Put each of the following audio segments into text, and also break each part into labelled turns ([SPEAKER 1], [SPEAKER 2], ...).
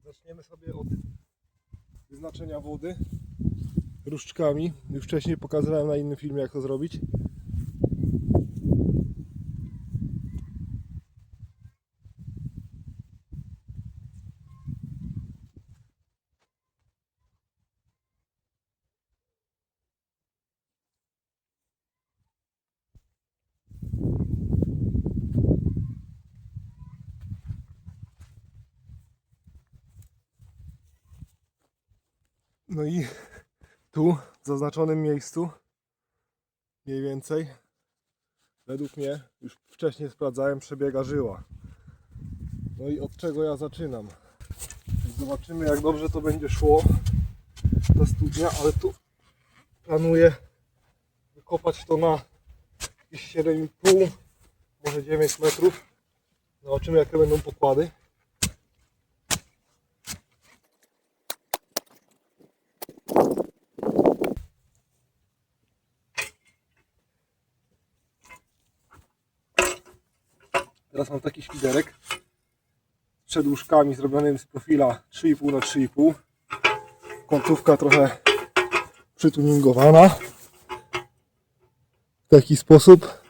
[SPEAKER 1] Zaczniemy sobie od wyznaczenia wody różdżkami. Już wcześniej pokazywałem na innym filmie, jak to zrobić. No i tu, w zaznaczonym miejscu, mniej więcej, według mnie, już wcześniej sprawdzałem, przebiega żyła. No i od czego ja zaczynam? Zobaczymy, jak dobrze to będzie szło, ta studnia, ale tu planuję wykopać to na jakieś 7,5, może 9 metrów. Zobaczymy, jakie będą pokłady. Teraz mam taki świderek z przedłużkami zrobionymi z profila 3,5 na 3,5. Końcówka trochę przytuningowana. W taki sposób.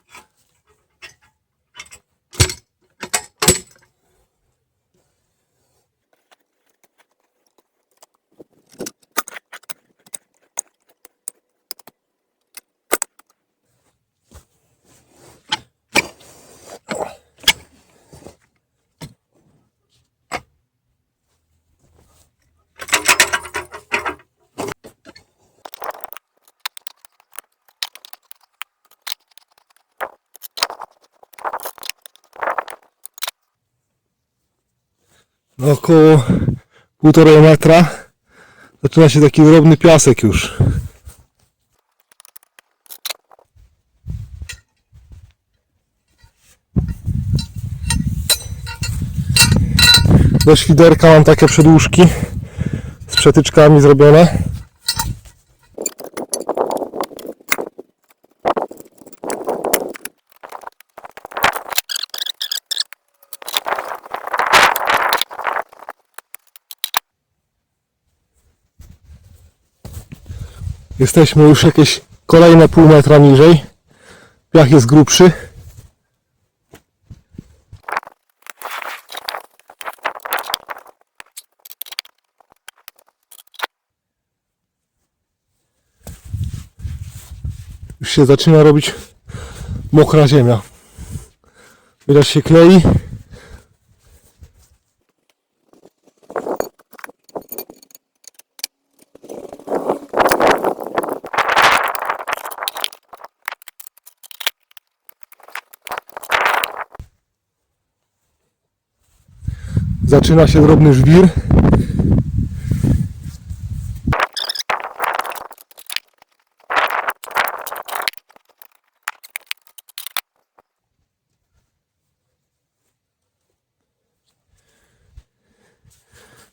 [SPEAKER 1] No około 1,5 metra zaczyna się taki drobny piasek już. Do świderka mam takie przedłużki z przetyczkami zrobione. Jesteśmy już jakieś kolejne pół metra niżej. Piach jest grubszy. Już się zaczyna robić mokra ziemia. Widać, się klei. Zaczyna się drobny żwir.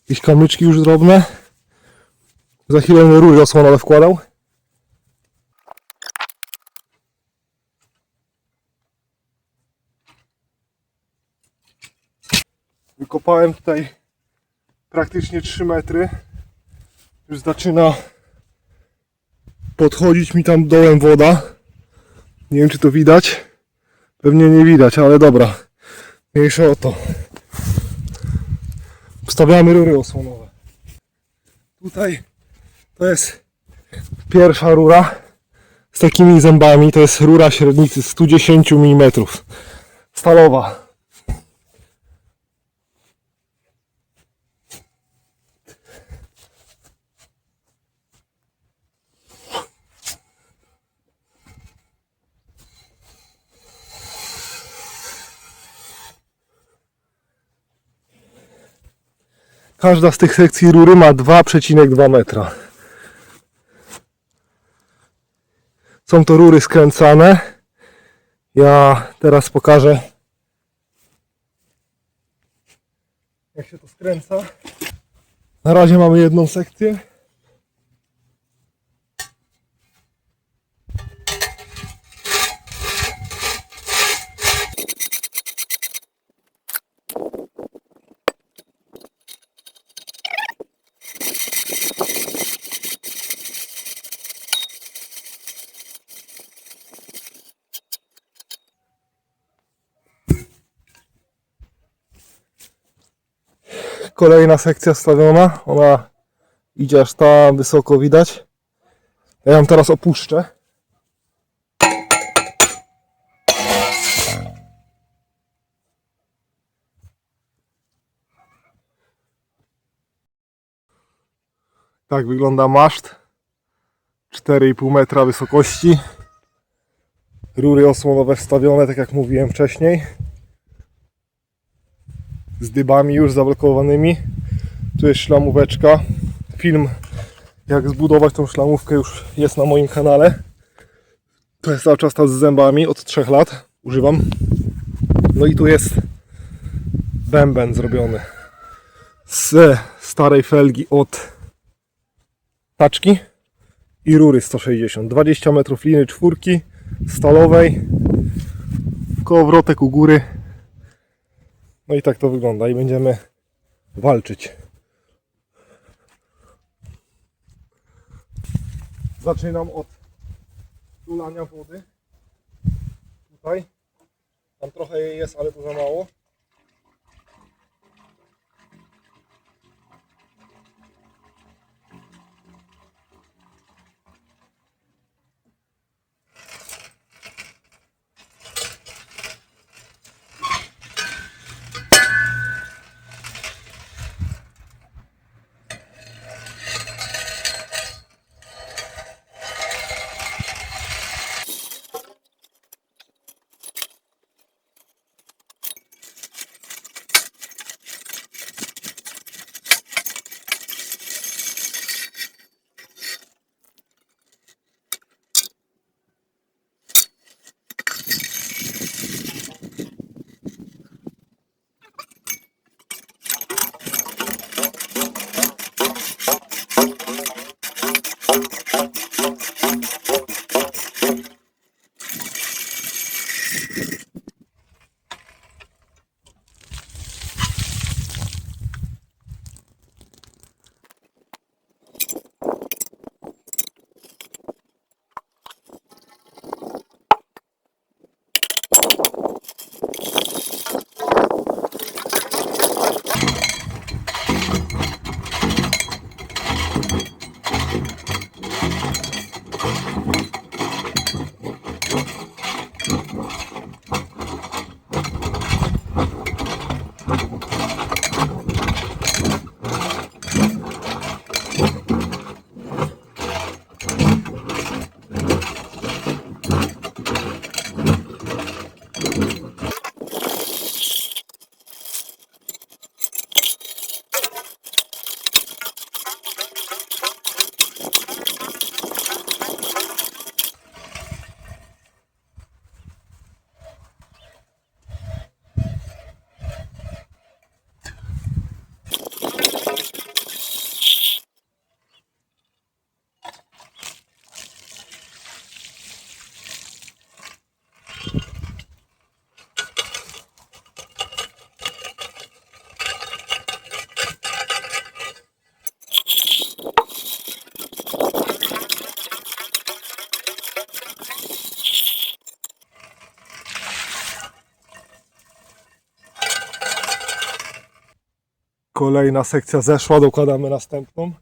[SPEAKER 1] Jakieś kamyczki już drobne. Za chwilę będę rury osłonowe wkładał. Wykopałem tutaj praktycznie 3 metry. Już zaczyna podchodzić mi tam dołem woda. Nie wiem, czy to widać. Pewnie nie widać, ale dobra. Mniejsza o to. Wstawiamy rury osłonowe. Tutaj to jest pierwsza rura z takimi zębami. To jest rura średnicy 110 mm. Stalowa. Każda z tych sekcji rury ma 2,2 metra. Są to rury skręcane. Ja teraz pokażę, jak się to skręca. Na razie mamy jedną sekcję. Kolejna sekcja stawiona. Ona idzie aż tam wysoko, widać. Ja ją teraz opuszczę. Tak wygląda maszt. 4,5 metra wysokości. Rury osłonowe wstawione, tak jak mówiłem wcześniej. Z dybami już zablokowanymi. Tu jest szlamóweczka. Film, jak zbudować tą szlamówkę, już jest na moim kanale. To jest cały czas ta z zębami, od 3 lat używam. No i tu jest bęben zrobiony z starej felgi od taczki i rury 160. 20 metrów liny czwórki stalowej, kołowrotek u góry. No i tak to wygląda i będziemy walczyć. Zaczynam od ulania wody. Tutaj. Tam trochę jej jest, ale to za mało. Kolejna sekcja zeszła, dokładamy następną.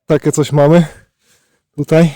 [SPEAKER 1] Takie coś mamy tutaj.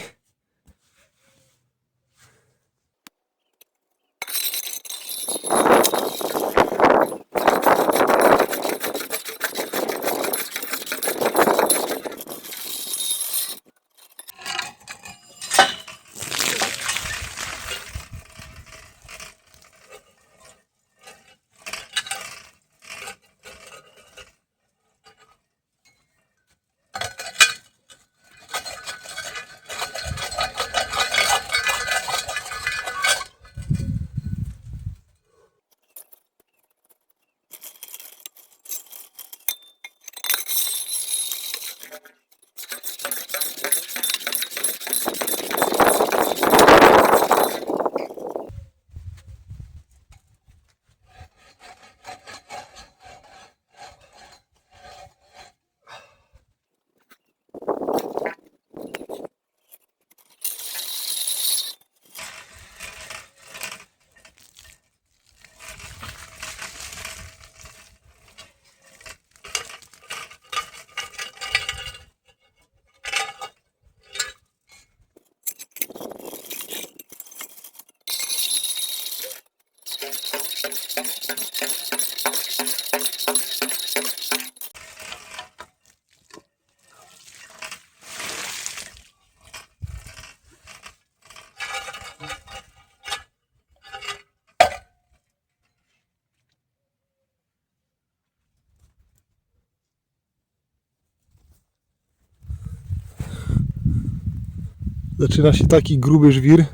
[SPEAKER 1] Zaczyna się taki gruby żwir.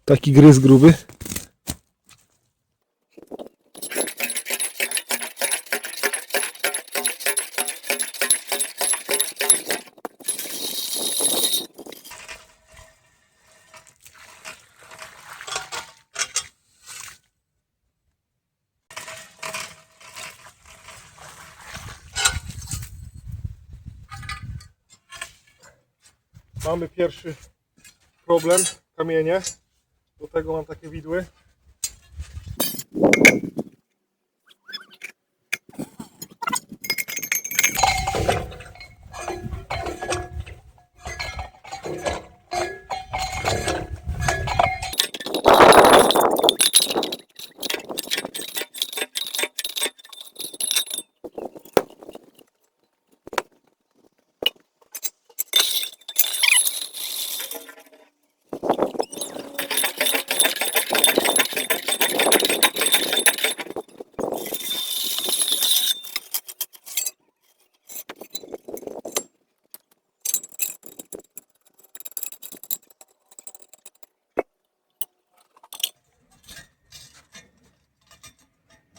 [SPEAKER 1] Taki gryz gruby. Mamy pierwszy problem, kamienie. Do tego mam takie widły.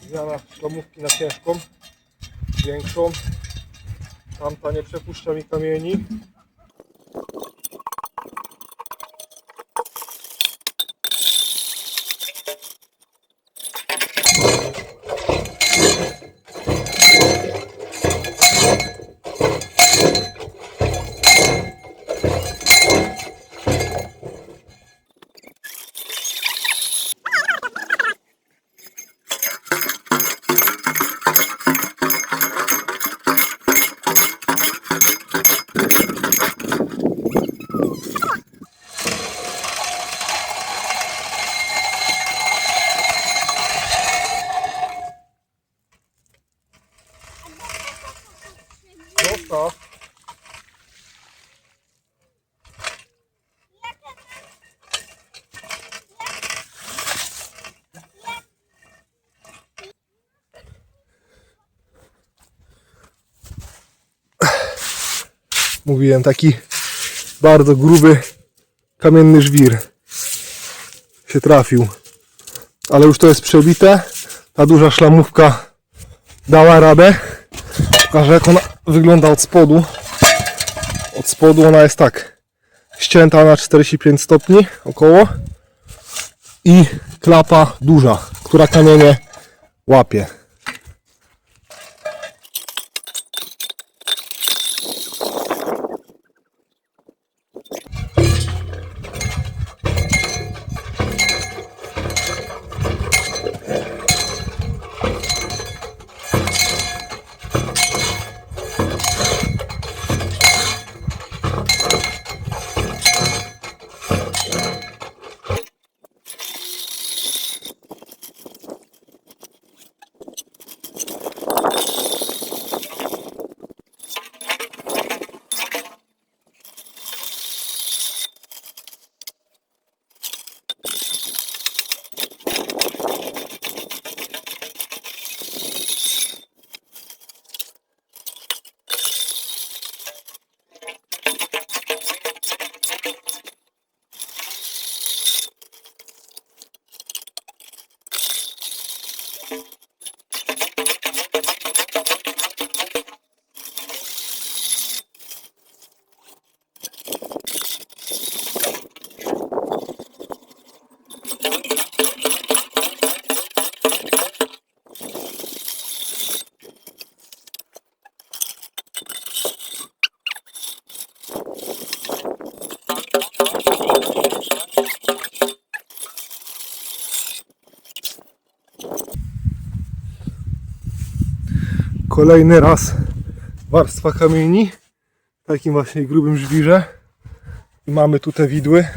[SPEAKER 1] Zmiana domówki na ciężką, większą. Tamta nie przepuszcza mi kamieni. Zostaw. Mówiłem, taki bardzo gruby kamienny żwir się trafił. Ale już to jest przebite. Ta duża szlamówka dała radę. Pokażę, jak ona wygląda od spodu. Od spodu ona jest tak ścięta na 45 stopni około i klapa duża, która kamienie łapie. Kolejny raz warstwa kamieni w takim właśnie grubym żwirze i mamy tu te widły